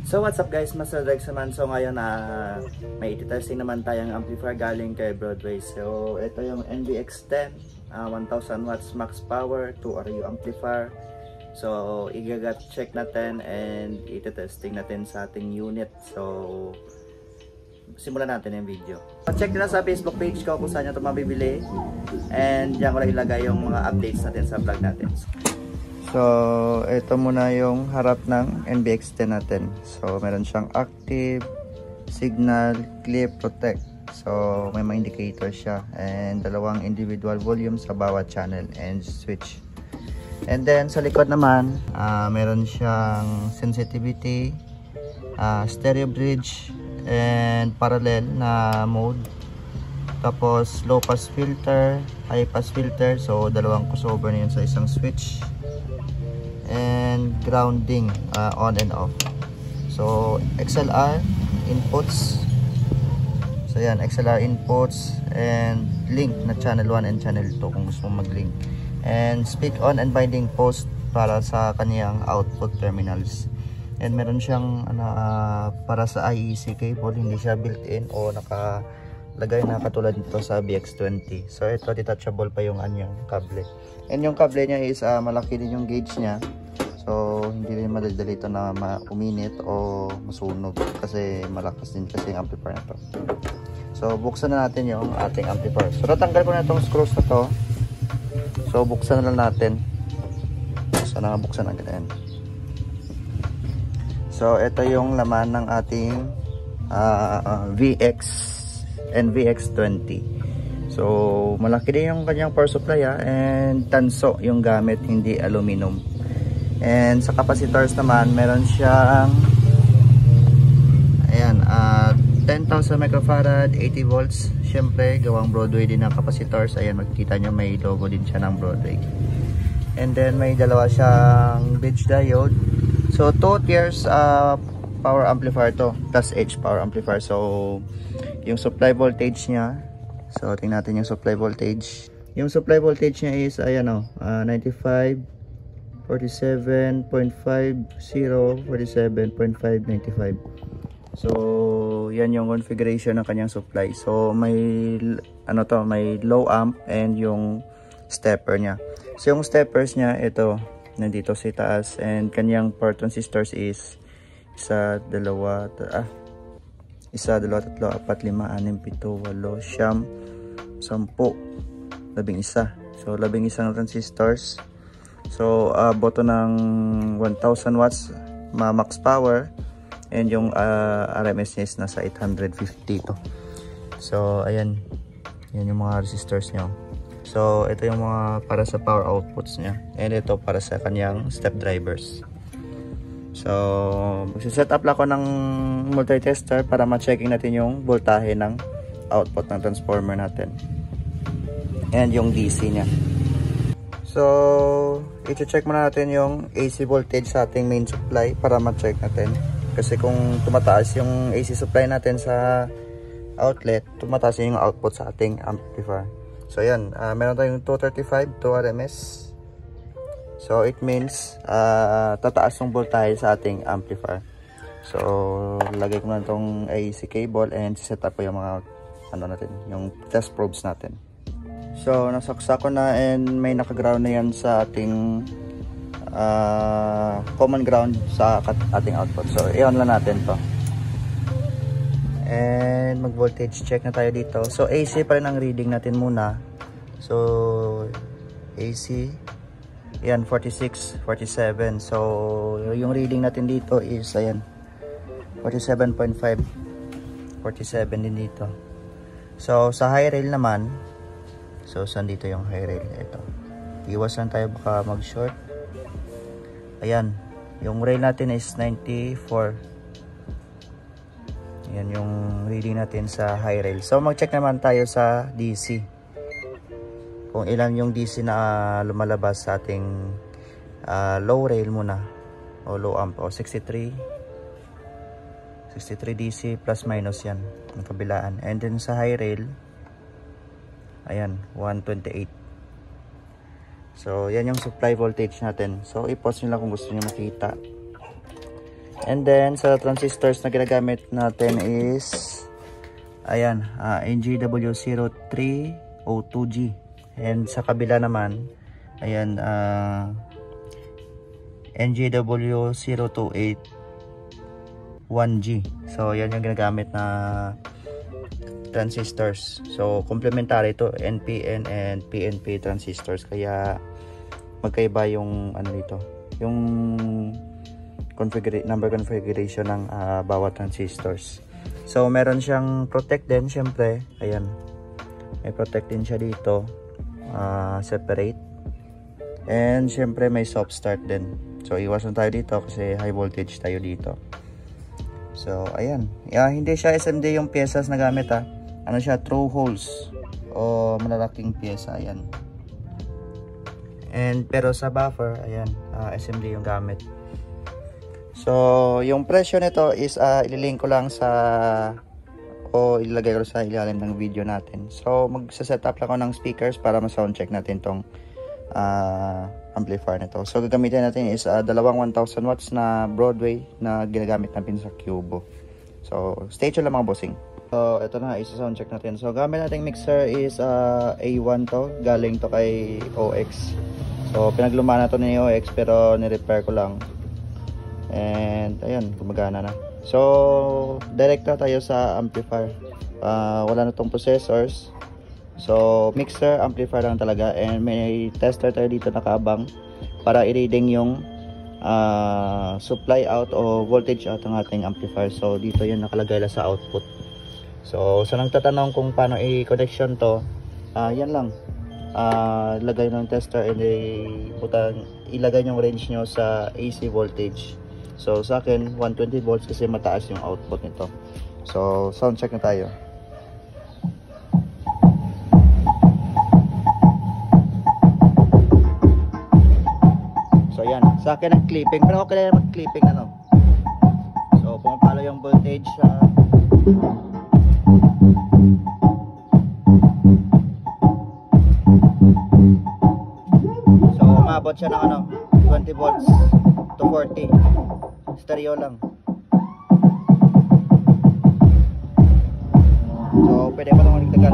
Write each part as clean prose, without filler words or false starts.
So what's up guys, Master Rex naman. So ngayon may iti-testing naman tayong amplifier galing kay Broadway. So ito yung NBX10 1000 watts max power 2 RU amplifier. So igagat check natin and iti-testing natin sa ating unit. So simulan natin yung video. Check nyo na sa Facebook page ko kung saan nyo ito mabibili. And diyan ko lang ilagay yung mga updates natin sa vlog natin. So, ito muna yung harap ng NBX10 natin. So, meron siyang active, signal, clip, protect. So, may mga indicator siya. And dalawang individual volume sa bawat channel and switch. And then, sa likod naman, meron siyang sensitivity, stereo bridge, and parallel na mode. Tapos, low pass filter, high pass filter. So, dalawang crossover na yun sa isang switch. And grounding on and off. So XLR inputs. So yan, XLR inputs and link na channel 1 and channel 2 kung gusto mong mag-link. And speak on and binding post para sa kaniyang output terminals. And meron siyang para sa IEC cable, hindi siya built-in o nakalagay na katulad nito sa BX20. So ito detachable pa yung anyang kable. And yung kable niya is malaki din yung gauge niya. So hindi rin madali ito na uminit o masunog kasi malakas din kasi yung amplifier na to. So buksan na natin yung ating amplifier. So natanggal ko na itong screws na to. So buksan na lang natin. So nakabuksan na ganyan. So ito yung laman ng ating VX and VX20. So malaki din yung kanyang power supply and tanso yung gamit, hindi aluminum. And sa capacitors naman meron siyang ayan 10,000 microfarad 80 volts. Syempre gawang Broadway din ang capacitors. Ayan, makikita nyo may logo din siya ng Broadway. And then may dalawa siyang bridge diode. So 2 tiers power amplifier to, plus H power amplifier. So yung supply voltage niya, so tingnan natin yung supply voltage. Yung supply voltage niya is ayan 95 47.50 47.595. So yan yung configuration ng kanyang supply. So may may low amp and yung stepper niya. So yung steppers niya ito nandito sa taas, and kanyang power transistors is 1, 2, 3, 4, 5, 6, 7, 8, 9, 10, 11. So 11 na transistors. So boto ng 1000 watts max power, and yung RMS niya is nasa 850 to. So ayan, yan yung mga resistors niya. So ito yung mga para sa power outputs niya, and ito para sa kanyang step drivers. So magse-set up lang ako ng multi-tester para ma-checking natin yung voltahe ng output ng transformer natin and yung DC niya. So i-check muna natin yung AC voltage sa ating main supply para ma-check natin. Kasi kung tumataas yung AC supply natin sa outlet, tumataas yung output sa ating amplifier. So ayan, meron tayong 235 to RMS. So it means tataas yung voltage sa ating amplifier. So lagay ko na itong AC cable and set up ko yung mga natin, yung test probes natin. So nasaksak ko na and may naka-ground na yan sa ating common ground sa ating output. So i-on lang natin to. And mag voltage check na tayo dito. So AC pa rin ang reading natin muna. So AC yan 46, 47. So yung reading natin dito is ayan 47.5, 47 din dito. So sa high rail naman, so saan dito yung high rail? Ito, iwas lang tayo baka mag short. Ayan, yung rail natin is 94. Yan yung reading natin sa high rail. So mag-check naman tayo sa DC. Kung ilan yung DC na lumalabas sa ating low rail muna. O low amp. O 63 DC plus minus yan. Ang kabilaan. And then sa high rail, ayan, 128. So yan yung supply voltage natin. So i-pause nyo lang kung gusto nyo makita. And then sa transistors na ginagamit natin is ayan, NGW0302G. And sa kabila naman, ayan, NGW0281G. So yan yung ginagamit na transistors. So complementary to NPN and PNP transistors, kaya magkaiba yung ano dito, yung number configuration ng bawat transistors. So meron siyang protect din, syempre, ayan, may protect din siya dito, separate, and syempre may soft start din. So iwasan tayo dito kasi high voltage tayo dito. So ayan, hindi siya SMD yung piyesas na gamit, ano siya, through holes o malalaking pyesa, ayan. And pero sa buffer, ayan, SMD yung gamit. So yung presyo nito is ililink ko lang sa, o ilagay ko sa ilalim ng video natin. So magsa-setup lang ako ng speakers para ma-sound check natin tong amplifier nito. So gagamitin natin is dalawang 1000 watts na Broadway na ginagamit natin sa Cubo. So stay tuned lang mga bossing. So ito na, isa-sound check natin. So gamit nating mixer is A1 to, galing to kay OX. So pinagluma na to ni OX pero ni-repair ko lang. And ayun, gumagana na. So direct na tayo sa amplifier. Wala na tong processors. So mixer, amplifier lang talaga, and may tester tayo dito nakaabang para i-reading yung supply out o voltage out ng ating amplifier. So dito yun nakalagay lang sa output. So sa nagtatanong kung paano i-connection to, yan lang, lagay ng tester and ilagay yung range nyo sa AC voltage. So sa akin 120 volts kasi mataas yung output nito. So sound check na tayo. So yan, sa akin ang clipping, pero okay lang mag-clipping ano. So pumapalo yung voltage. So umabot siya ng ano, 20 volts to 40. Stereo lang. So pwede pa naman nagtagal.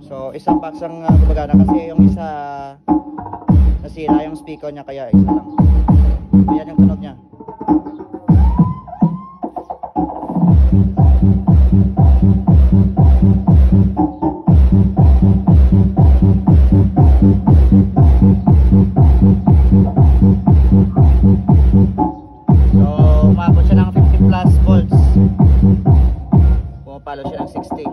So isang box ang gumagana kasi yung isa nasira yung speaker niya, kaya isa lang. Ayan yung tunog niya. So umabot siya ng 50 plus volts. Pumapalo siya ng 60.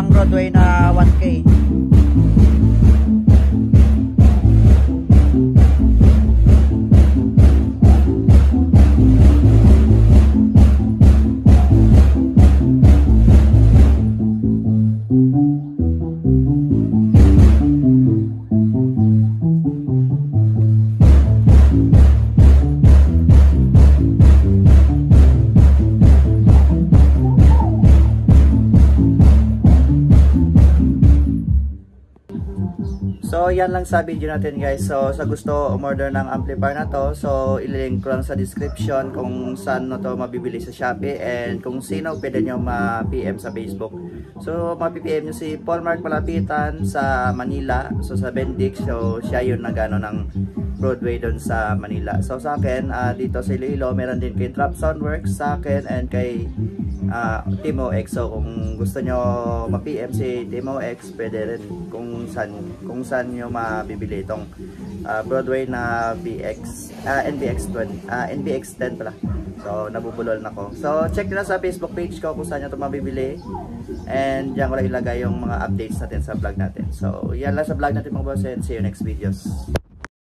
Broadway na 1K. So yan lang sa video natin guys. So sa gusto umorder ng amplifier na to, so ililink ko lang sa description kung saan na to mabibili sa Shopee, and kung sino pwede nyo ma-PM sa Facebook. So ma-PM nyo si Paul Mark Malapitan sa Manila, so sa Bendick. So siya yun nagano ng Broadway doon sa Manila. So sa akin dito sa Iloilo, meron din kay Trap Soundworks sa akin and kay Timo X. So kung gusto nyo ma-PM si Timo X, pwede rin kung saan nyo mabibili itong Broadway na NBX 10 pala. So nabubulol na ko. So check nyo na sa Facebook page ko kung saan nyo ito mabibili, and diyan ko lang ilagay yung mga updates natin sa vlog natin. So yan lang sa vlog natin mga boss, and see you next videos.